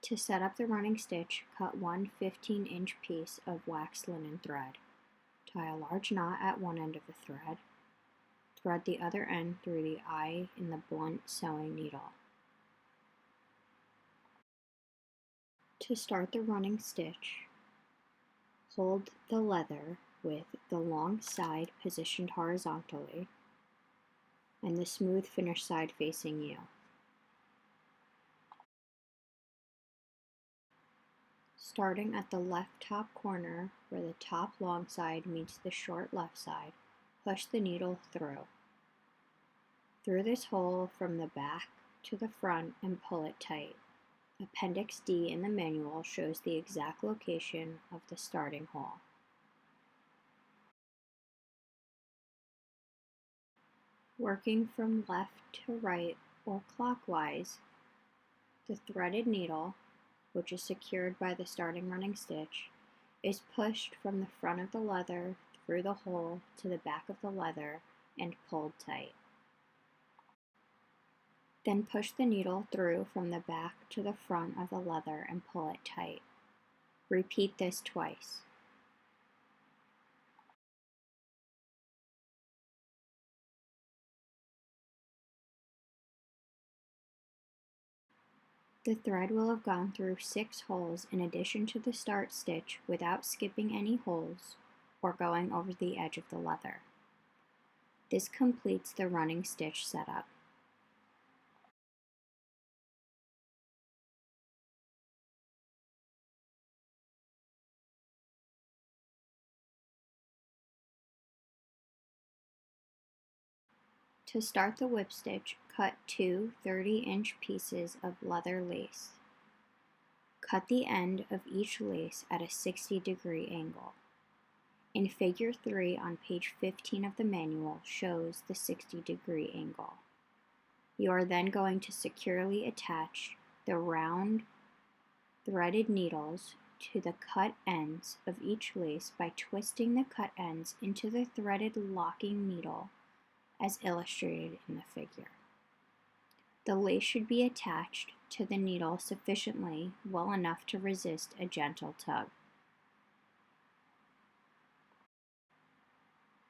To set up the running stitch, cut one 15-inch piece of waxed linen thread. Tie a large knot at one end of the thread. Thread the other end through the eye in the blunt sewing needle. To start the running stitch, hold the leather with the long side positioned horizontally and the smooth finished side facing you. Starting at the left top corner where the top long side meets the short left side, push the needle through. Through this hole from the back to the front and pull it tight. Appendix D in the manual shows the exact location of the starting hole. Working from left to right or clockwise, the threaded needle, which is secured by the starting running stitch, is pushed from the front of the leather through the hole to the back of the leather and pulled tight. Then push the needle through from the back to the front of the leather and pull it tight. Repeat this twice. The thread will have gone through 6 holes in addition to the start stitch without skipping any holes or going over the edge of the leather. This completes the running stitch setup. To start the whip stitch, cut two 30-inch pieces of leather lace. Cut the end of each lace at a 60-degree angle. In Figure 3 on page 15 of the manual shows the 60-degree angle. You are then going to securely attach the round threaded needles to the cut ends of each lace by twisting the cut ends into the threaded locking needle as illustrated in the figure. The lace should be attached to the needle sufficiently well enough to resist a gentle tug.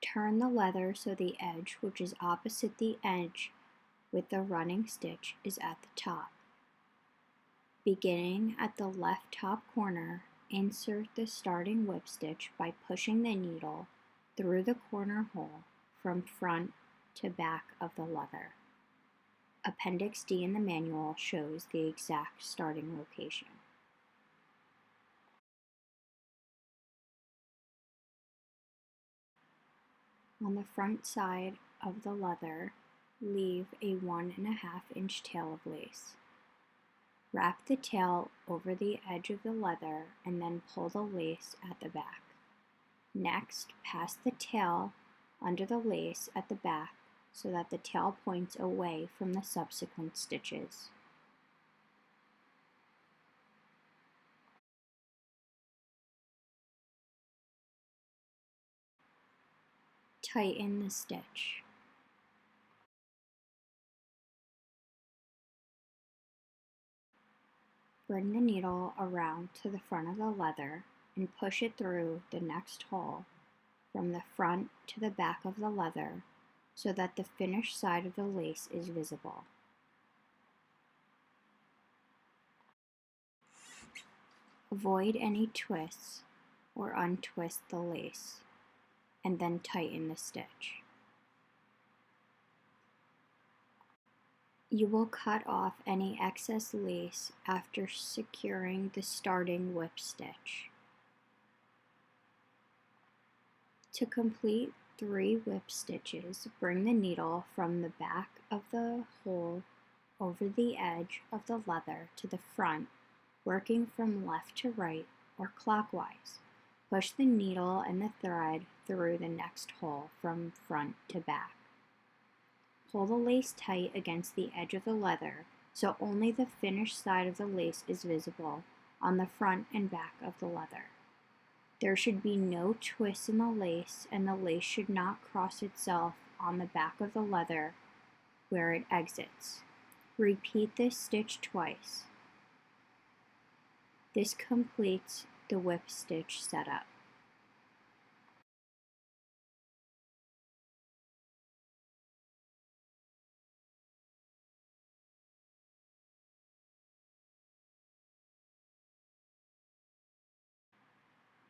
Turn the leather so the edge, which is opposite the edge with the running stitch, is at the top. Beginning at the left top corner, insert the starting whip stitch by pushing the needle through the corner hole from front to back of the leather. Appendix D in the manual shows the exact starting location. On the front side of the leather, leave a 1.5-inch tail of lace. Wrap the tail over the edge of the leather and then pull the lace at the back. Next, pass the tail under the lace at the back so that the tail points away from the subsequent stitches. Tighten the stitch. Bring the needle around to the front of the leather and push it through the next hole from the front to the back of the leather so that the finished side of the lace is visible. Avoid any twists or untwist the lace, and then tighten the stitch. You will cut off any excess lace after securing the starting whip stitch. To complete 3 whip stitches, bring the needle from the back of the hole over the edge of the leather to the front, working from left to right or clockwise. Push the needle and the thread through the next hole from front to back. Pull the lace tight against the edge of the leather so only the finished side of the lace is visible on the front and back of the leather. There should be no twists in the lace, and the lace should not cross itself on the back of the leather where it exits. Repeat this stitch twice. This completes the whip stitch setup.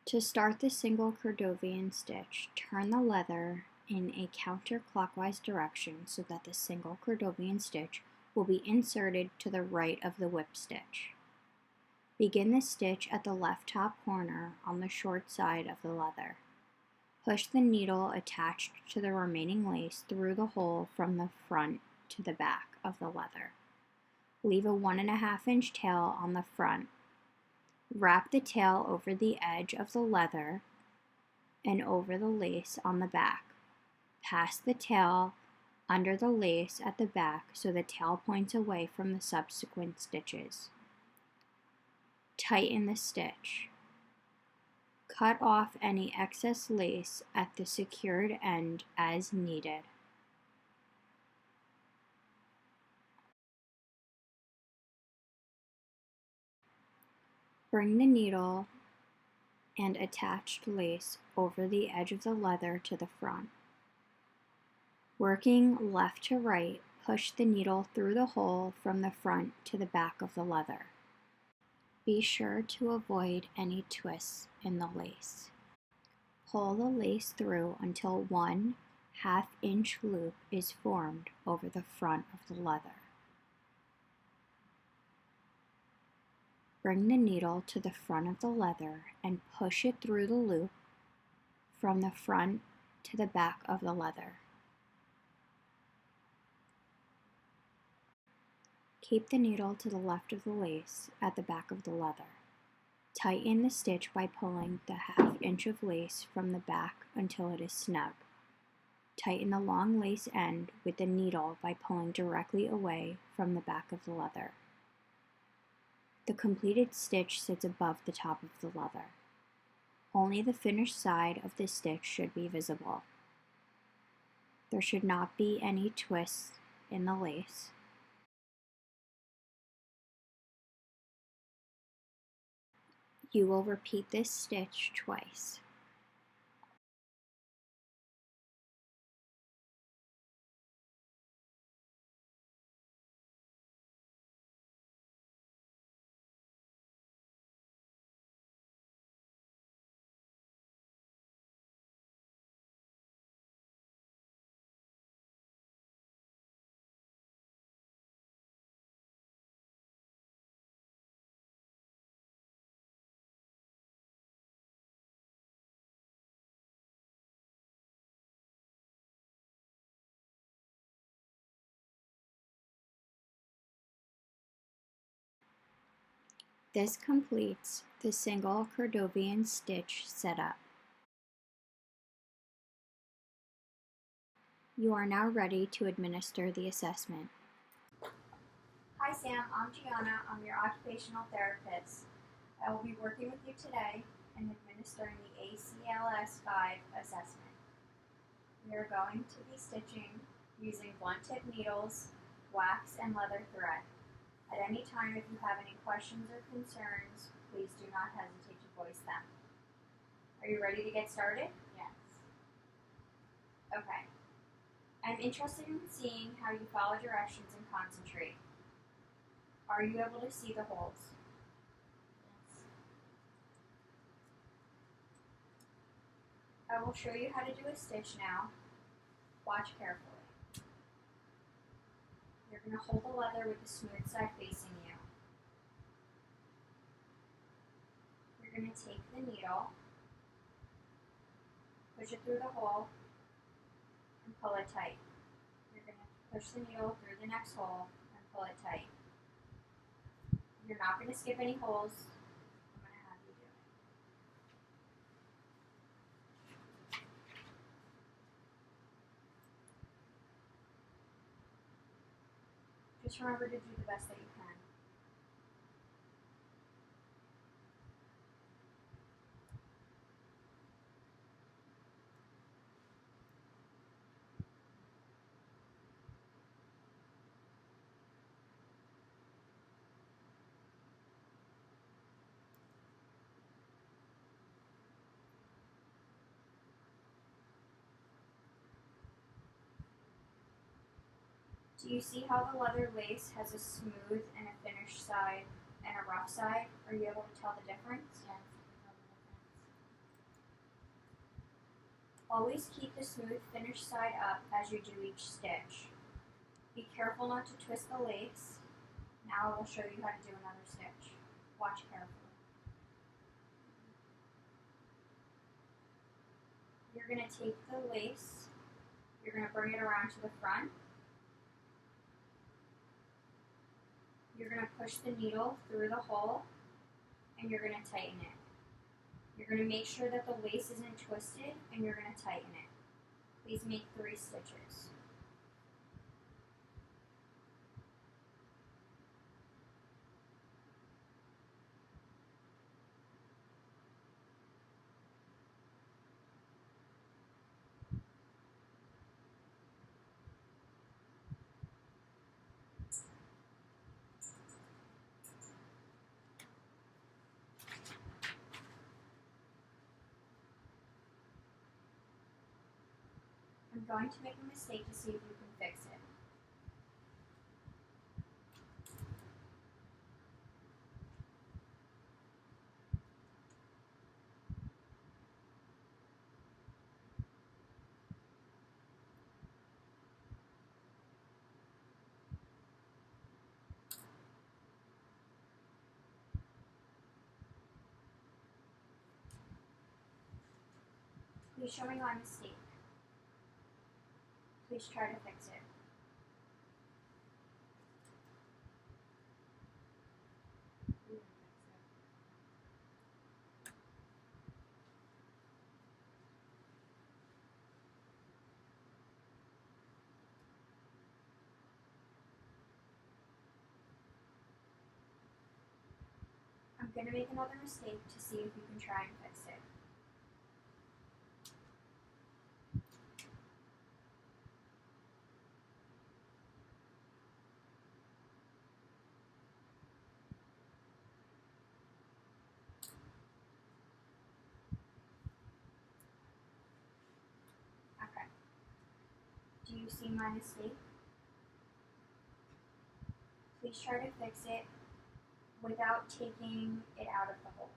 To start the single Cordovian stitch, turn the leather in a counterclockwise direction so that the single Cordovian stitch will be inserted to the right of the whip stitch. Begin the stitch at the left top corner on the short side of the leather. Push the needle attached to the remaining lace through the hole from the front to the back of the leather. Leave a 1.5 inch tail on the front. Wrap the tail over the edge of the leather and over the lace on the back. Pass the tail under the lace at the back so the tail points away from the subsequent stitches. Tighten the stitch. Cut off any excess lace at the secured end as needed. Bring the needle and attached lace over the edge of the leather to the front. Working left to right, push the needle through the hole from the front to the back of the leather. Be sure to avoid any twists in the lace. Pull the lace through until 1/2 inch loop is formed over the front of the leather. Bring the needle to the front of the leather and push it through the loop from the front to the back of the leather. Keep the needle to the left of the lace at the back of the leather. Tighten the stitch by pulling the 1/2 inch of lace from the back until it is snug. Tighten the long lace end with the needle by pulling directly away from the back of the leather. The completed stitch sits above the top of the leather. Only the finished side of the stitch should be visible. There should not be any twists in the lace. You will repeat this stitch twice. This completes the single Cordovian stitch setup. You are now ready to administer the assessment. Hi Sam, I'm Gianna. I'm your occupational therapist. I will be working with you today and administering the ACLS 5 assessment. We are going to be stitching using blunt tip needles, wax, and leather thread. At any time, if you have any questions or concerns, please do not hesitate to voice them. Are you ready to get started? Yes. Okay. I'm interested in seeing how you follow directions and concentrate. Are you able to see the holes? Yes. I will show you how to do a stitch now. Watch carefully. You're going to hold the leather with the smooth side facing you. You're going to take the needle, push it through the hole, and pull it tight. You're going to push the needle through the next hole and pull it tight. You're not going to skip any holes. I'm going to have you do it. Just remember to do the best that you can. Do you see how the leather lace has a smooth and a finished side and a rough side? Are you able to tell the difference? Yes, I know the difference. Always keep the smooth finished side up as you do each stitch. Be careful not to twist the lace. Now I will show you how to do another stitch. Watch carefully. You're going to take the lace, you're going to bring it around to the front. You're going to push the needle through the hole and you're going to tighten it. You're going to make sure that the lace isn't twisted and you're going to tighten it. Please make 3 stitches. I'm going to make a mistake to see if you can fix it. Please show me my mistake. Please try to fix it. You didn't fix it. I'm going to make another mistake to see if you can try and fix it. Okay. Do you see my mistake? Please try to fix it without taking it out of the holes.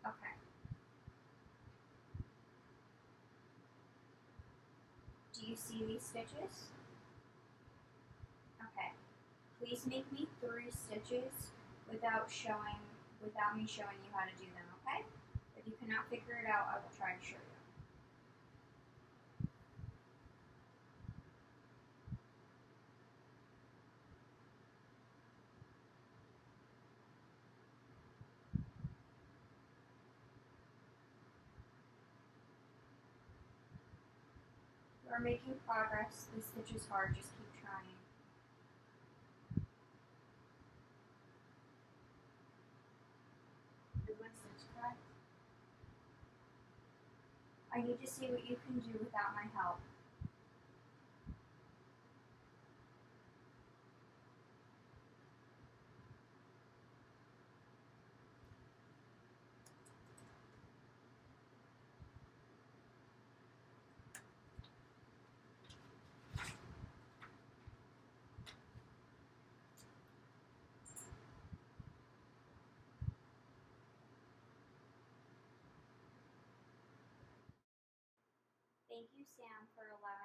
Okay. Do you see these stitches? Okay. Please make me 3 stitches without me showing you how to do them, okay? If you cannot figure it out, I will try to show you. You are making progress. This stitch is hard. Just keep trying. Is my stitch correct? I need to see what you can do without my help. Thank you, Sam, for allowing